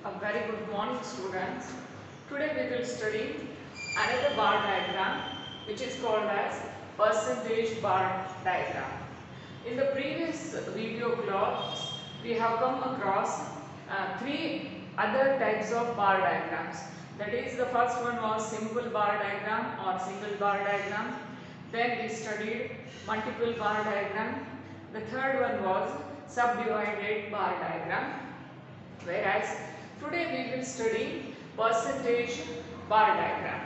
A very good morning, students. Today we will study another bar diagram which is called as percentage bar diagram. In the previous video class we have come across three other types of bar diagrams. That is, the first one was simple bar diagram or single bar diagram. Then we studied multiple bar diagram. The third one was subdivided bar diagram. Whereas today we will study percentage bar diagram.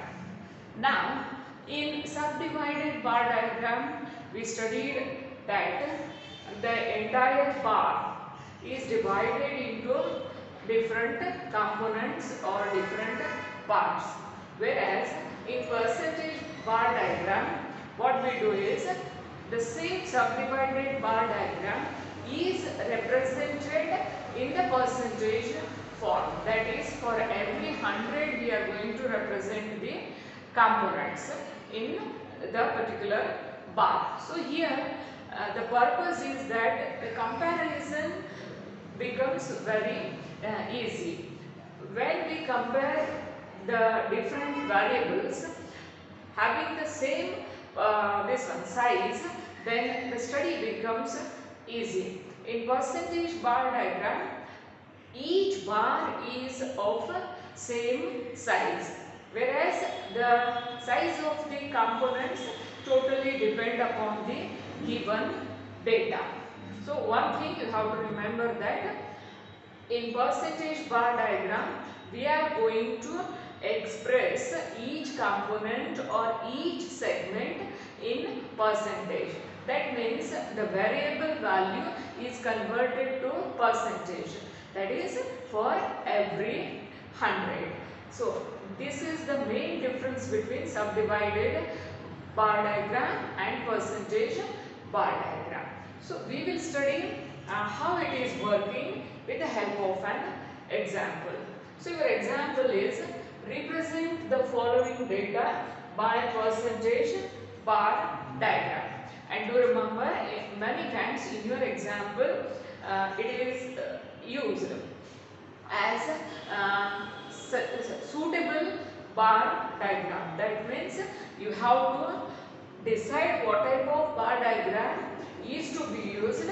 Now, in subdivided bar diagram, we studied that the entire bar is divided into different components or different parts. Whereas in percentage bar diagram, what we do is the same subdivided bar diagram is represented in the percentage form. That is, for every 100 we are going to represent the components in the particular bar. So here the purpose is that the comparison becomes very easy. When we compare the different variables having the same size, then the study becomes easy. In percentage bar diagram, each bar is of same size, whereas the size of the components totally depend upon the given data. So one thing you have to remember that in percentage bar diagram, we are going to express each component or each segment in percentage. That means the variable value is converted to percentage. That is for every 100. So this is the main difference between subdivided bar diagram and percentage bar diagram. So we will study how it is working with the help of an example. So your example is represent the following data by percentage bar diagram. And do remember, many times in your example it is used as suitable bar diagram. That means you have to decide what type of bar diagram is to be used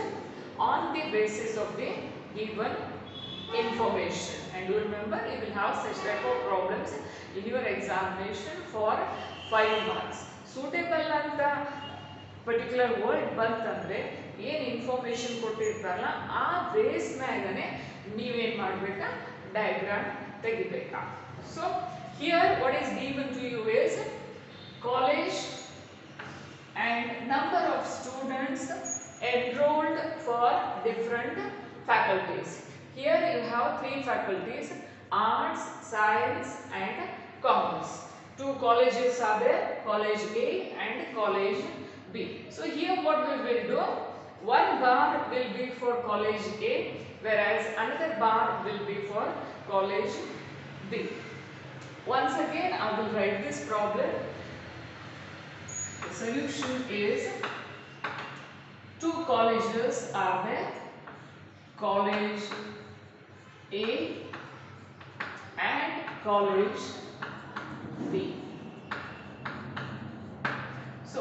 on the basis of the given information. And you remember, you will have such type of problems in your examination for 5 marks. Suitable anta particular word bantandre ಏನು information ಕೊಟ್ಟಿರ್ತಾರಲ್ಲ ಆ base ಮ್ಯಾಗನೆ ನೀವೇನು ಮಾಡಬೇಕಾ diagram ತೆಗಿಬೇಕಾ. So here what is given to you is college and number of students enrolled for different faculties. Here you have 3 faculties: arts, science and commerce. 2 colleges are there, college A and college B. So here what we will do, one bar will be for college A, whereas another bar will be for college B. Once again I will write this problem. The solution is 2 colleges are there, college A and college B. So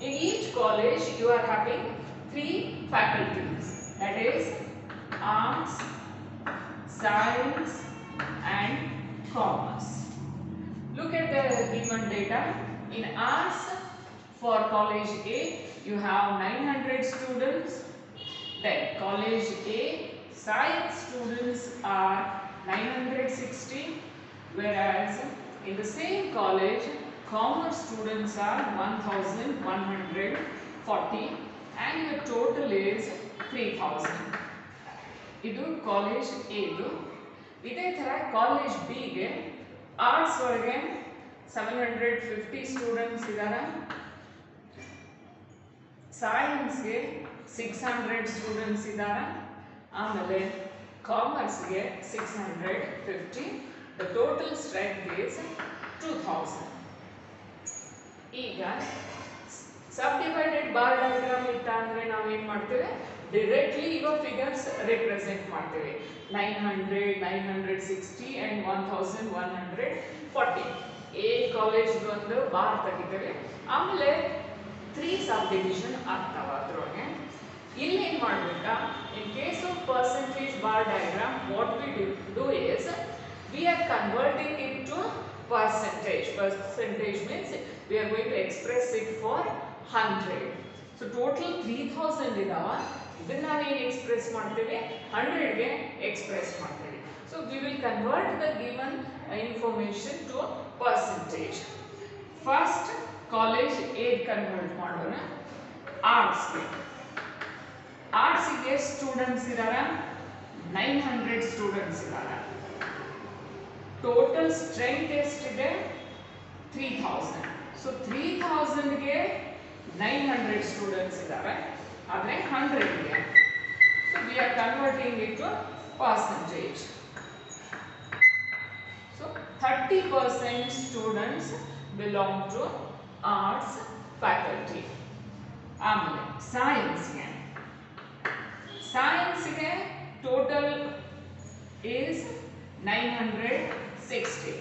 in each college you are having 3 faculties, that is arts, science and commerce. Look at the given data. In arts, for college A you have 900 students. Then college A science students are 960, whereas in the same college commerce students are 1140 and your total is 3000. ಇದು college ಎದು. ಇದೇ ಥರ college ಬಿಗೆ arts ಒಳಗೆ 750 students ಇದ್ದಾರೆ, ಸೈನ್ಸ್ಗೆ 600 students ಇದ್ದಾರೆ, ಆಮೇಲೆ ಕಾಮರ್ಸ್ಗೆ 650. The total strength is 2000. ಈಗ ಸಬ್ಡಿವೈಡೆಡ್ ಬಾರ್ ಡಯಾಗ್ರಾಮ್ ಇತ್ತ ಅಂದರೆ ನಾವೇನು ಮಾಡ್ತೇವೆ, directly your figures represent ಮಾಡ್ತೇವೆ 900 960 and 1140 A ಕಾಲೇಜ್ ಒಂದು ಬಾರ್ ತೆಗಿತೇವೆ ಆಮೇಲೆ 3 ಸಬ್ ಡಿವಿಷನ್ ಆಗ್ತಾವ ಅದರೊಳಗೆ ಇಲ್ಲಿ ಏನು ಮಾಡಬೇಕಾ in case of percentage bar diagram what we do is we are converting it to percentage means we are going to express it for 100 so total 3000 ಇದಾವ ಇದನ್ನ ನಾವು ಏನು ಎಕ್ಸ್ಪ್ರೆಸ್ ಮಾಡ್ತೇವೆ 100 ಗೆ ಎಕ್ಸ್ಪ್ರೆಸ್ ಮಾಡ್ತೇವೆ so we will convert the given information to percentage first college aid convert ಮಾಡೋಣ arts ಗೆ students ಇದ್ದಾರೆ 900 ಸ್ಟೂಡೆಂಟ್ಸ್ ಇದ್ದಾರೆ ಟೋಟಲ್ ಸ್ಟ್ರೆಂತ್ ಎಷ್ಟಿದೆ 3000 ಸೊ 3000 ಗೆ 900 ಸ್ಟೂಡೆಂಟ್ಸ್ ಇದ್ದಾರೆ ಆದರೆ 100 ಗೆ so we are converting it to percentage so 30% students belong to arts faculty ಆಮೇಲೆ ಸೈನ್ಸ್ಗೆ ಟೋಟಲ್ ಈಸ್ 960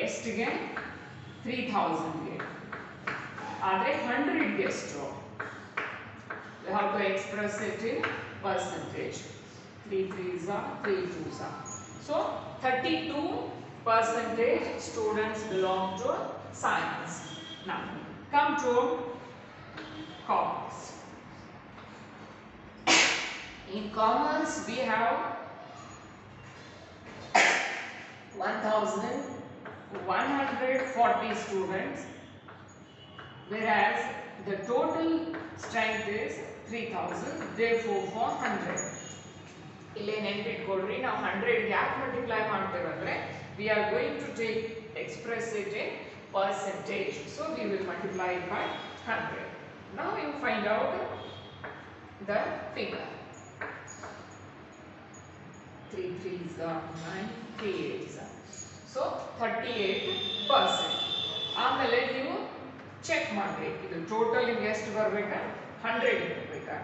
ಎಷ್ಟಿಗೆ 3000 ಗೆ ಆದರೆ 100 ಗೆ ಎಷ್ಟು we have to express it in percentage 3 3s are 3 2s are so 32% students belong to science now come to commerce in commerce we have 1140 students whereas the total strength is 3000 therefore for 100 ಇಲ್ಲಿ ನೆನಪಿಟ್ಕೊಳ್ಳ್ರಿ ನಾವು 100 ಗೆ ಯಾಕೆ multiply ಮಾಡ್ತೇವೆ ಅಂದ್ರೆ we are going to take express it in percentage so we will multiply it by 100 now you find out the figure 3 3s are 9 3 8s are so 38% ಆಮೇಲೆ ನೀವು check ಮಾಡ್ರಿ ಇದು ಟೋಟಲ್ ನಿಮಗೆ ಎಷ್ಟು ಬರಬೇಕಾ 100 ಬರಬೇಕಾ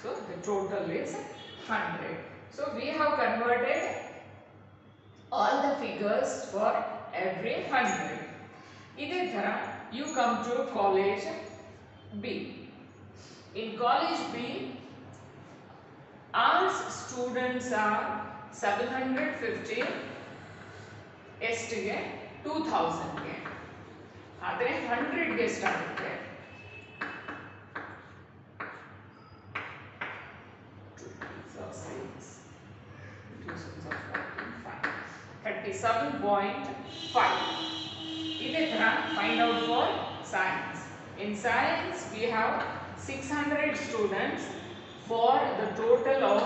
so the total is 100 so we have converted all the figures for every 100 ಇದೇ ತರ you come to college B in college B arts students are 750 ಎಷ್ಟಿಗೆ 2000 ಗೆ ಆದರೆ 100 ಗೆ ಎಷ್ಟಾಗುತ್ತೆ 37.5 ಇದೇ ತರ find out for science in science we have 600 students for the total of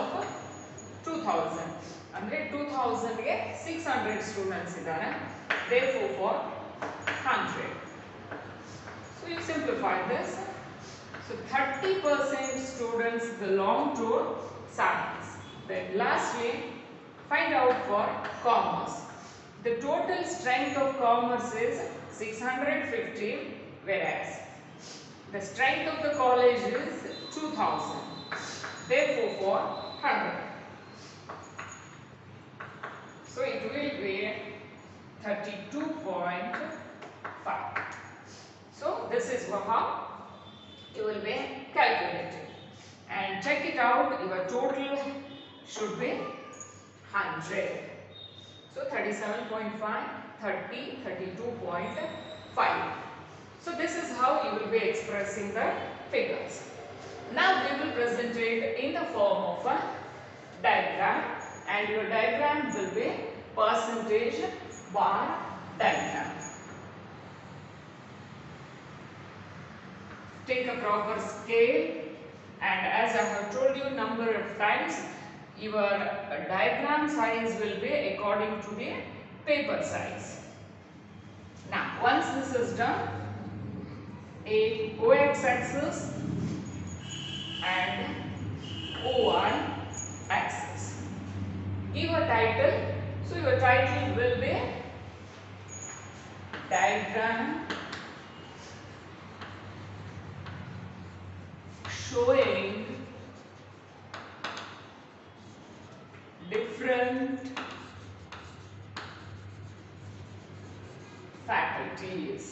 2000 ಅಂದ್ರೆ 2000 ಗೆ 600 ಸ್ಟೂಡೆಂಟ್ಸ್ ಇದ್ದಾರೆ therefore for 100 so you simplify this so 30% students belong to science then lastly find out for commerce the total strength of commerce is 650 whereas the strength of the college is 2000 therefore for 100 so it will be 32.5 so this is how you will be calculating and check it out your total should be 100 so 37.5 30 32.5 so this is how you will be expressing the figures now we will present it in the form of a diagram and your diagram will be percentage bar diagram take a proper scale and as I have told you number of times your diagram size will be according to the paper size now once this is done a OX axis and OY axis give a title so your title will be diagram faculties.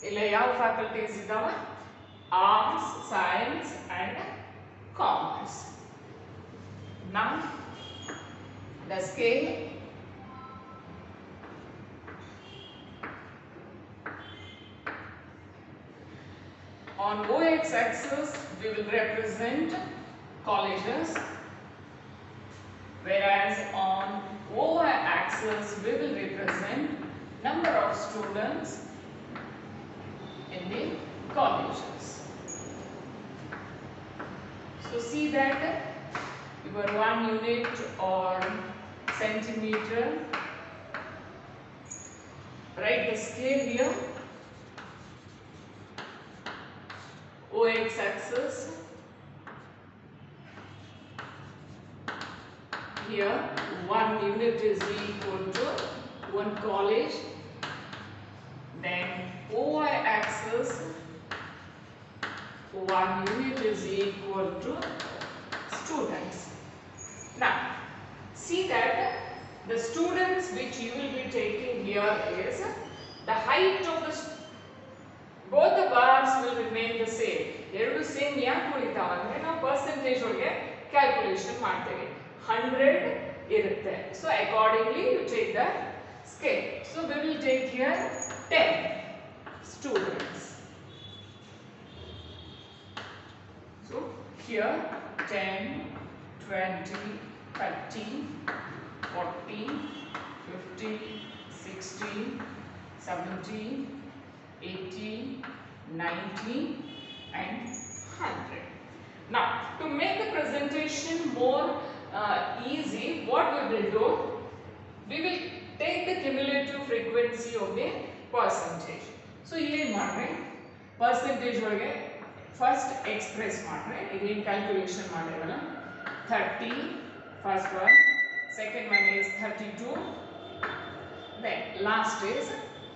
ಇಲ್ಲಿ ಯಾವ faculties ಇದಾವೆ? Arts, science and commerce. Now the scale on OX axis we will represent colleges, whereas on OY axis we will represent number of students in the colleges. So see that your 1 unit or centimeter, write the scale here. OX axis here 1 unit is equal to 1 college, then OY axis 1 unit is equal to students. Now see that the students which you will be taking here is the height of the both the bars will remain the same. ಎರಡು same ಯಾಕೆ ಉಳಿತಾವ ಅಂದ್ರೆ ನಾವು percentage ಒಳಗೆ calculation ಮಾಡ್ತೇವೆ. 100 ಇರುತ್ತೆ. So accordingly you take the scale. So we will take here 10 students. So here 10, 20, 30, 40, 50, 60, 70, 80, 90 and 100. Now to make the presentation more easy, what we will do, we will take the cumulative frequency of the percentage. So here ಮಾಡ್ರೆ percentage ಒಳಗೆ first express ಮಾಡ್ರೆ ಇದೇನು calculation ಮಾಡಿರಲ್ಲ 30 first one, second one is 32, then last is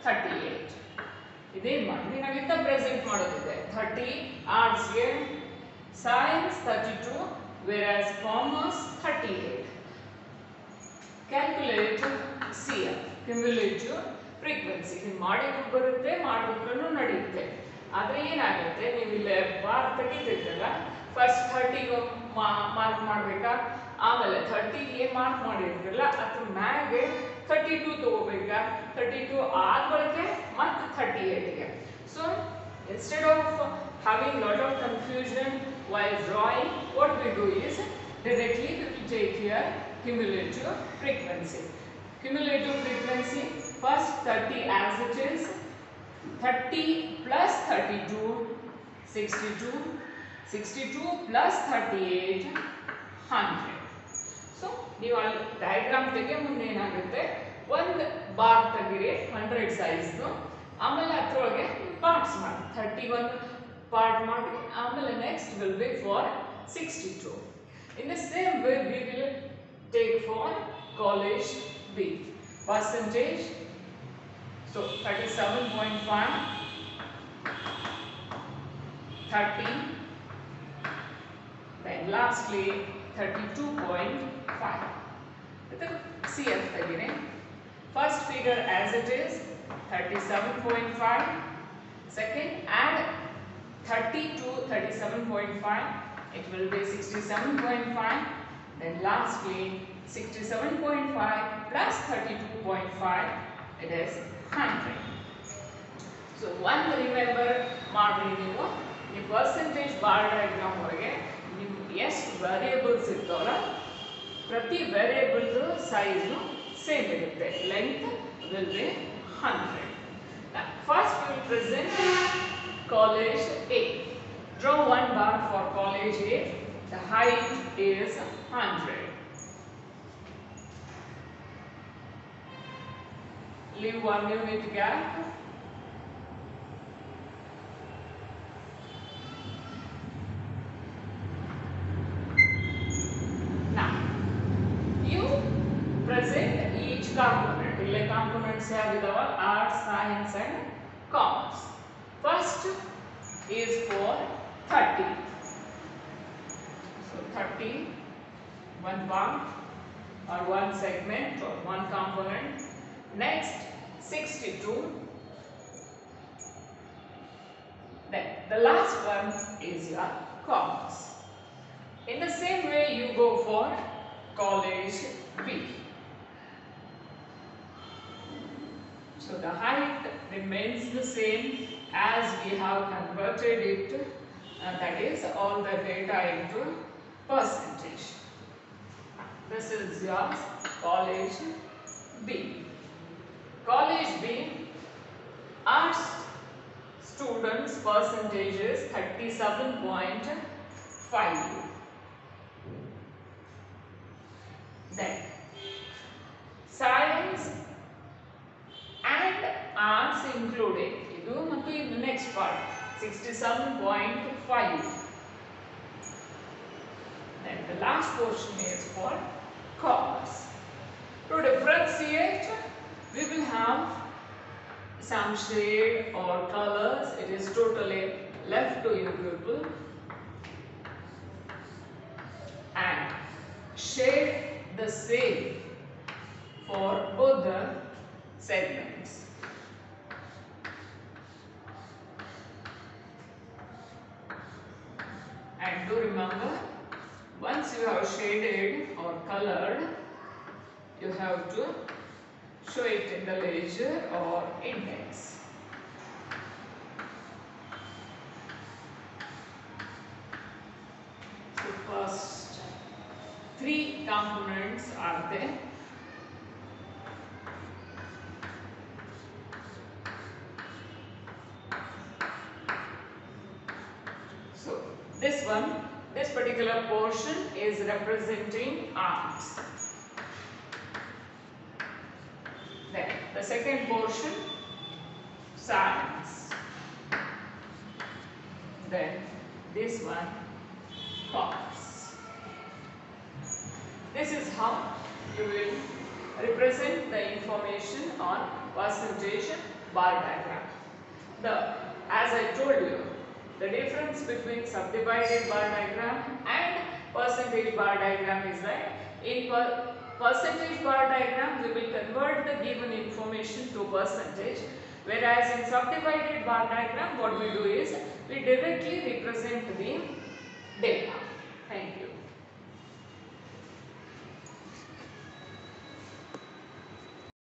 38. ಇದೇನು ಮಾಡಿ ನಾವಿಂತ present ಮಾಡೋದಿದೆ 30 ಆರ್ಟ್ಸ್ಗೆ, science 32, whereas commerce 38. Calculate CF, cumulative frequency. ಇದು ಮಾಡಿದ್ರು ಬರುತ್ತೆ, ಮಾಡಿದ್ರೂ ನಡೆಯುತ್ತೆ. ಆದರೆ ಏನಾಗುತ್ತೆ, ನೀವು ಇಲ್ಲಿ ಬಾರ್ ತೆಗಿತಿದ್ರಲ್ಲ, ಫಸ್ಟ್ 30 ಮಾರ್ಕ್ ಮಾಡಬೇಕಾ, ಆಮೇಲೆ 30 ಮಾರ್ಕ್ ಮಾಡಿರ್ತಿರಲ್ಲ ಅದ್ರ ಮ್ಯಾಗೆ 32 ತಗೋಬೇಕಾ, 32 ಆದ್ಮೇಲೆ ಮತ್ತೆ 38ಗೆ. So instead of having lot of confusion while drawing, what we do is directly we will take here cumulative frequency. Cumulative frequency, first 30 as it is, 30 plus 32, 62, 62 plus 38, 100. So ನೀವು ಅಲ್ಲಿ diagram ತೆಗೆ ಮುಂದೆ ಏನಾಗುತ್ತೆ, ಒಂದು ಬಾರ್ ತೆಗಿರಿ 100 ಸೈಜ್ದು, ಆಮೇಲೆ ಅದರೊಳಗೆ parts ಮಾಡಿ 31 ಪಾರ್ಟ್ ಮಾಡಿ, ಆಮೇಲೆ next will be for 62. In the same way we will take for college B. Percentage, so 37.5, 30, then lastly 32.5. With the CF again, first figure as it is 37.5, second add 30 to 37.5, it will be 67.5, then lastly 67.5 plus 32.5, it is 100. So one remember ಮಾಡ್ರಿ ನೀವು ಈ percentage bar diagram ಒಳಗೆ ಎಷ್ಟು variables ಇರ್ತಾವಲ್ಲ ಪ್ರತಿ variable size same ಇರುತ್ತೆ, length will be 100. First we will present college A. Draw one bar for college A. The height is 100. Leave 1 unit gap. Present each component. Ile components yavidawa, arts, science and commerce. First is for 30. So 30 one part or one segment or one component. Next 62. Then the last one is your commas. In the same way you go for college B. So the height remains the same as we have converted it, that is all the data into percentage. This is your college B. College B, arts students percentage is 37.5. Then science and arts including idu mattu in the next part 67.5. Then the last portion is for commerce. To differentiate, we will have some shade or colors. It is totally left to you people. And shade the same for both the segments. And do remember, once you have shaded or colored, you have to show it in the ledger or index. So first 3 components are there. So this particular portion is representing arts. Then the second portion, science. Then this one, commerce. This is how you will represent the information on percentage bar diagram. As I told you, the difference between subdivided bar diagram and percentage bar diagram is that in percentage bar diagram we will convert the given information to percentage, whereas in subdivided bar diagram what we do is we directly represent the data. Thank you.